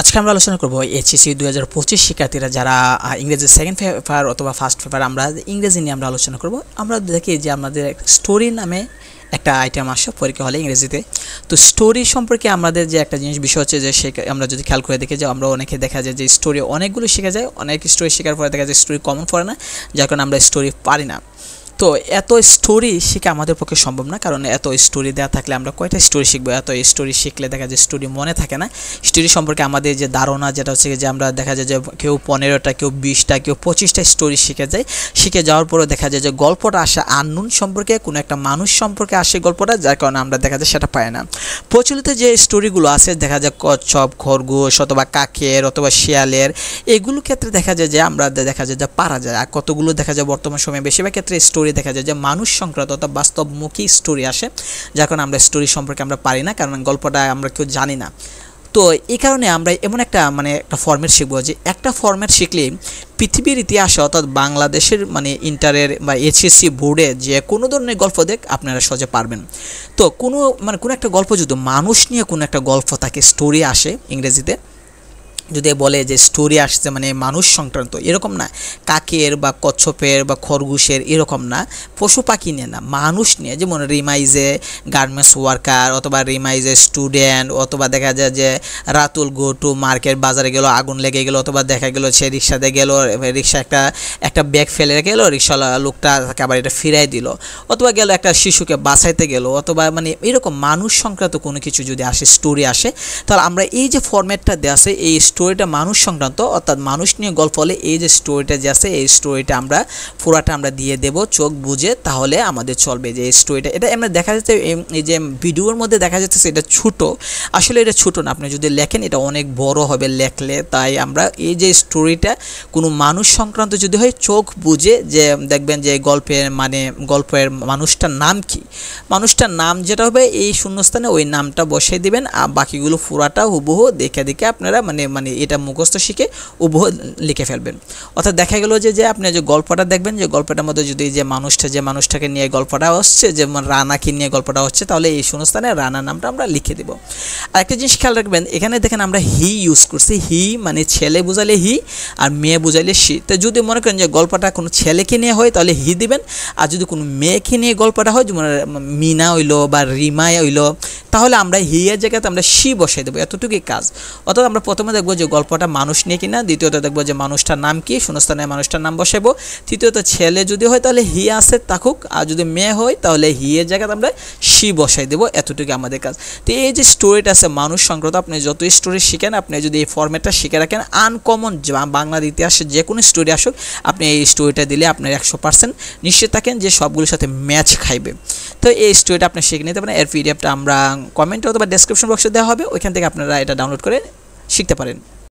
আজকে আমরা আলোচনা করব এইচএসসি 2025 শিক্ষার্থীরা যারা ইংরেজি সেকেন্ড পেপার অথবা ফার্স্ট পেপার আমরা ইংরেজি নিয়ে আমরা আলোচনা করব। আমরা দেখি যে আমাদের স্টোরি নামে একটা আইটেম আসে পরীক্ষা হলে ইংরেজিতে। তো স্টোরি সম্পর্কে আমাদের যে একটা জিনিস বিষয় হচ্ছে যে আমরা যদি খেয়াল করে দেখি যে আমরা অনেকে দেখা যায় যে স্টোরি অনেকগুলো শেখা যায়, অনেক স্টোরি শেখার পরে দেখা যায় স্টোরি কমন পড়ে না, যার কারণে আমরা স্টোরি পারি না। তো এত স্টোরি শেখা আমাদের পক্ষে সম্ভব না, কারণ এত স্টোরি দেওয়া থাকলে আমরা কয়টা স্টোরি শিখবো? এত স্টোরি শিখলে দেখা যায় স্টোরি মনে থাকে না। স্টোরি সম্পর্কে আমাদের যে ধারণা যেটা হচ্ছে যে আমরা দেখা যায় যে কেউ 15টা, কেউ 20টা, কেউ 25টা স্টোরি শিখে যায়। শিখে যাওয়ার পরে দেখা যায় যে গল্পটা আসে আননোন সম্পর্কে, কোনো একটা মানুষ সম্পর্কে আসে গল্পটা, যার কারণে আমরা দেখা যায় সেটা পাই না। প্রচলিত যে স্টোরিগুলো আছে দেখা যায় কচ্ছপ, খরগোশ অথবা কাকের অথবা শিয়ালের, এগুলো ক্ষেত্রে দেখা যায় যে আমরা দেখা যায় যে পারা যায়। আর কতগুলো দেখা যায় বর্তমান সময়ে বেশিরভাগ ক্ষেত্রে স্টোরি দেখা যায় যে মানুষ সংক্রান্ত অর্থাৎ বাস্তবমুখী স্টোরি আসে, যার কারণে আমরা স্টোরি সম্পর্কে আমরা পারি না, কারণ গল্পটা আমরা কেউ জানি না। তো এই কারণে আমরা এমন একটা একটা ফরম্যাট শিখবো যে একটা ফরম্যাট শিখলে পৃথিবীর ইতিহাসে অর্থাৎ বাংলাদেশের ইন্টারের বা এইচএসসি বোর্ডে যে কোনো ধরনের গল্প আপনারা সহজে পারবেন। তো কোনো একটা গল্প যদি মানুষ নিয়ে কোনো একটা গল্প থাকে, স্টোরি আসে ইংরেজিতে, যদি বলে যে স্টোরি আসছে মানুষ সংক্রান্ত, এরকম না, কাকের বা কচ্ছপের বা খরগোশের এরকম না, পশু পাখি নিয়ে না, মানুষ নিয়ে। যেমন Rima is a garments worker, অথবা রিমা ইজ এ স্টুডেন্ট, অথবা দেখা যায় যে রাতুল গো টু মার্কেট, বাজারে গেল, আগুন লেগে গেল, অথবা দেখা গেল সে রিক্সাতে গেল, রিক্সা একটা ব্যাগ ফেলে গেল, রিক্সাওয়ালা লোকটা তাকে আবার এটা ফিরাই দিল, অথবা গেল একটা শিশুকে বাঁচাইতে গেল, অথবা এরকম মানুষ সংক্রান্ত কোনো কিছু যদি আসে, স্টোরি আসে, তাহলে আমরা এই যে ফরম্যাটটা দেওয়া আছে, এই স্টোরিটা মানুষ সংক্রান্ত অর্থাৎ মানুষ নিয়ে গল্প হলে এই যে স্টোরিটা যে আছে এই স্টোরিটা আমরা পুরাটা আমরা দিয়ে দেব চোখ বুঝে, তাহলে আমাদের চলবে যে এই স্টোরিটা। এটা আমরা দেখা যাচ্ছে এই যে ভিডিওর মধ্যে দেখা যাচ্ছে এটা ছোট, আসলে এটা ছোট না, আপনি যদি লেখেন এটা অনেক বড় হবে লেখলে। তাই আমরা এই যে স্টোরিটা কোনো মানুষ সংক্রান্ত যদি হয়, চোখ বুঝে যে দেখবেন যে গল্পের মানুষটার নাম কি, মানুষটার নাম যেটা হবে এই শূন্যস্থানে ওই নামটা বসিয়ে দিবেন, আর বাকিগুলো পুরাটা হুবহু দেখে আপনারা এটা মুখস্থ শিখে হুবহু লিখে ফেলবেন। অর্থাৎ দেখা গেল যে আপনি যে গল্পটা দেখবেন, যে গল্পটার মধ্যে যদি যে মানুষটাকে নিয়ে গল্পটা হচ্ছে, যেমন রানাকে নিয়ে গল্পটা হচ্ছে, তাহলে এই শূন্যস্থানে রানা নামটা আমরা লিখে দেব। আর একটা জিনিস খেয়াল রাখবেন, এখানে দেখেন আমরা হি ইউজ করছি। হি ছেলে বোঝালে হি, আর মেয়ে বোঝালে সি। তো যদি মনে করেন যে গল্পটা কোনো ছেলেকে নিয়ে হয় তাহলে হি দিবেন, আর যদি কোনো মেয়েকে নিয়ে গল্পটা হয়, যেমন মিনা হইলো বা রিমা হইলো, তাহলে আমরা হি এর জায়গাতে আমরা সি বসাই দেবো, এতটুকুই কাজ। অর্থাৎ আমরা প্রথমে দেখবো যে গল্পটা মানুষ নিয়ে কিনা, দ্বিতীয়ত দেখবো যে মানুষটার নাম কি, শূন্যস্থানে মানুষটার নাম বসাবো, তৃতীয়ত ছেলে যদি হয় তাহলে হি আছে থাকুক, আর যদি মেয়ে হয় তাহলে হি এর জায়গাতে আমরা সি বসাই দেবো, এতটুকু আমাদের কাজ। তো এই যে স্টোরিটা আছে মানুষ সংক্রান্ত, আপনি যত স্টোরি শিখেন, আপনি যদি এই ফরম্যাটটা শিখে রাখেন, আনকমন বাংলার ইতিহাসে যে কোনো স্টোরি আসুক, আপনি এই স্টোরিটা দিলে আপনার 100% নিশ্চিত থাকেন যে সবগুলোর সাথে ম্যাচ খাইবে। তো এই স্টোরিটা আপনি শিখে নিতে পারেন। এর পিডিএফটা আমরা কমেন্টে অথবা ডেসক্রিপশন বক্সে দেওয়া হবে, ওইখান থেকে আপনারা এটা ডাউনলোড করে শিখতে পারেন।